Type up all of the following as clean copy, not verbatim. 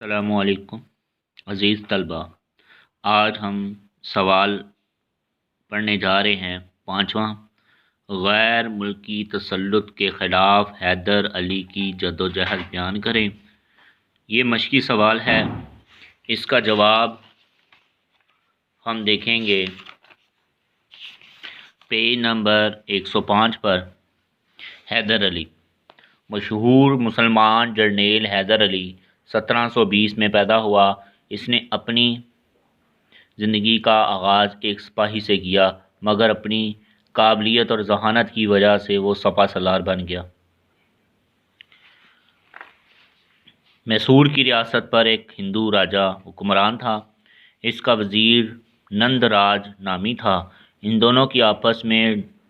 السلام علیکم عزیز طلبہ، آج ہم سوال پڑھنے جا رہے ہیں پانچواں۔ غیر ملکی تسلط کے خلاف حیدر علی کی جدوجہد بیان کریں۔ یہ مشقی سوال ہے، اس کا جواب ہم دیکھیں گے پیج نمبر 105 پر۔ حیدر علی، مشہور مسلمان جرنیل حیدر علی 1720 میں پیدا ہوا۔ اس نے اپنی زندگی کا آغاز ایک سپاہی سے کیا، مگر اپنی قابلیت اور ذہانت کی وجہ سے وہ سپہ سالار بن گیا۔ میسور کی ریاست پر ایک ہندو راجا حکمران تھا۔ اس کا وزیر نند راج نامی تھا۔ ان دونوں کی آپس میں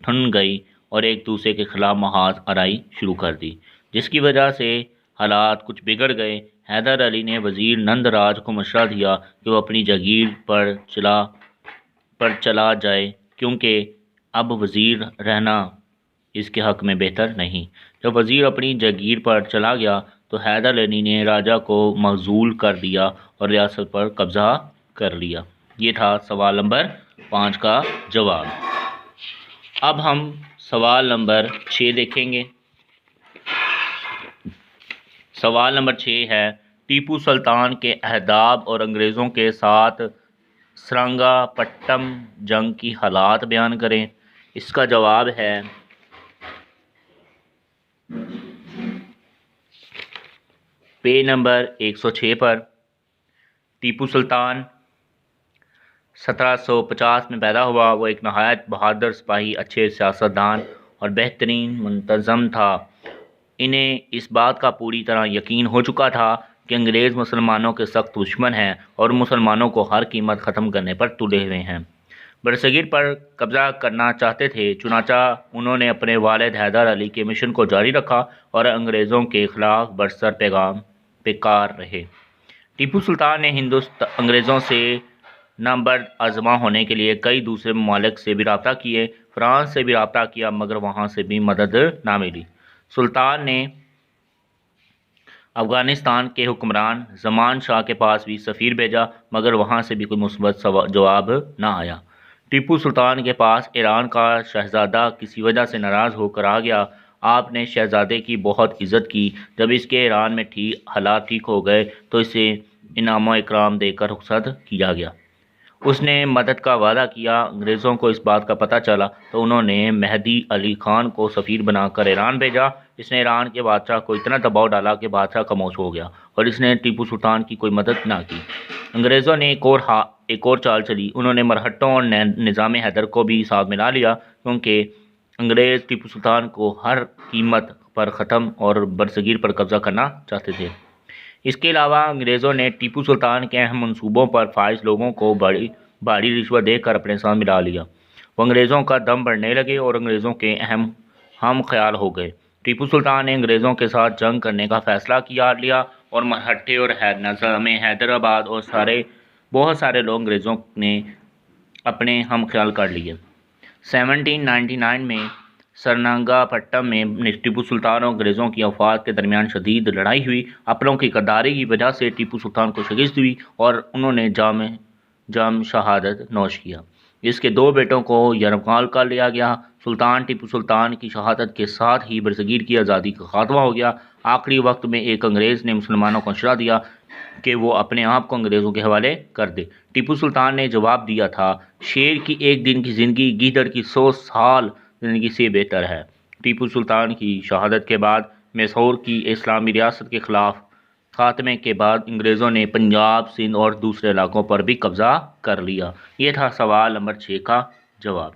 ٹھن گئی اور ایک دوسرے کے خلاف محاذ آرائی شروع کر دی، جس کی وجہ سے حالات کچھ بگڑ گئے۔ حیدر علی نے وزیر نند راج کو مشورہ دیا کہ وہ اپنی جاگیر پر چلا جائے، کیونکہ اب وزیر رہنا اس کے حق میں بہتر نہیں۔ جب وزیر اپنی جاگیر پر چلا گیا تو حیدر علی نے راجا کو معزول کر دیا اور ریاست پر قبضہ کر لیا۔ یہ تھا سوال نمبر 5 کا جواب۔ اب ہم سوال نمبر 6 دیکھیں گے۔ سوال نمبر 6 ہے، ٹیپو سلطان کے اہداف اور انگریزوں کے ساتھ سرنگا پٹم جنگ کی حالات بیان کریں۔ اس کا جواب ہے پیج نمبر 106 پر۔ ٹیپو سلطان 1750 میں پیدا ہوا۔ وہ ایک نہایت بہادر سپاہی، اچھے سیاستدان اور بہترین منتظم تھا۔ انہیں اس بات کا پوری طرح یقین ہو چکا تھا کہ انگریز مسلمانوں کے سخت دشمن ہیں اور مسلمانوں کو ہر قیمت ختم کرنے پر تلے ہوئے ہیں۔ برصغیر پر قبضہ کرنا چاہتے تھے، چنانچہ انہوں نے اپنے والد حیدر علی کے مشن کو جاری رکھا اور انگریزوں کے خلاف برسر پیکار رہے۔ ٹیپو سلطان نے انگریزوں سے نبرد آزما ہونے کے لیے کئی دوسرے ممالک سے بھی رابطہ کیے۔ فرانس سے بھی رابطہ کیا، مگر وہاں سے بھی مدد نہ ملی۔ سلطان نے افغانستان کے حکمران زمان شاہ کے پاس بھی سفیر بھیجا، مگر وہاں سے بھی کوئی مثبت جواب نہ آیا۔ ٹیپو سلطان کے پاس ایران کا شہزادہ کسی وجہ سے ناراض ہو کر آ گیا۔ آپ نے شہزادے کی بہت عزت کی۔ جب اس کے ایران میں حالات ٹھیک ہو گئے تو اسے انعام و اکرام دے کر رخصت کیا گیا۔ اس نے مدد کا وعدہ کیا۔ انگریزوں کو اس بات کا پتہ چلا تو انہوں نے مہدی علی خان کو سفیر بنا کر ایران بھیجا۔ اس نے ایران کے بادشاہ کو اتنا دباؤ ڈالا کہ بادشاہ خاموش ہو گیا اور اس نے ٹیپو سلطان کی کوئی مدد نہ کی۔ انگریزوں نے ایک اور چال چلی۔ انہوں نے مرہٹوں اور نظام حیدر کو بھی ساتھ ملا لیا، کیونکہ انگریز ٹیپو سلطان کو ہر قیمت پر ختم اور برصغیر پر قبضہ کرنا چاہتے تھے۔ اس کے علاوہ انگریزوں نے ٹیپو سلطان کے اہم منصوبوں پر فائز لوگوں کو بڑی رشوت دے کر اپنے ساتھ ملا لیا۔ وہ انگریزوں کا دم بڑھنے لگے اور انگریزوں کے ہم خیال ہو گئے۔ ٹیپو سلطان نے انگریزوں کے ساتھ جنگ کرنے کا فیصلہ لیا اور مرہٹے اور نظام حیدرآباد اور بہت سارے لوگ انگریزوں نے اپنے ہم خیال کر لیے۔ 1799 میں سرنگا پٹم میں ٹیپو سلطان اور انگریزوں کی افواج کے درمیان شدید لڑائی ہوئی۔ اپنوں کی غداری کی وجہ سے ٹیپو سلطان کو شکست ہوئی اور انہوں نے جام شہادت نوش کیا۔ اس کے 2 بیٹوں کو یرغمال کر لیا گیا۔ سلطان ٹیپو سلطان کی شہادت کے ساتھ ہی برصغیر کی آزادی کا خاتمہ ہو گیا۔ آخری وقت میں ایک انگریز نے مسلمانوں کو مشورہ دیا کہ وہ اپنے آپ کو انگریزوں کے حوالے کر دے۔ ٹیپو سلطان نے جواب دیا تھا، شیر کی ایک دن کی زندگی گیدڑ کی 100 سال زندگی سے بہتر ہے۔ ٹیپو سلطان کی شہادت کے بعد میسور کی اسلامی ریاست کے خاتمے کے بعد انگریزوں نے پنجاب، سندھ اور دوسرے علاقوں پر بھی قبضہ کر لیا۔ یہ تھا سوال نمبر 6 کا جواب۔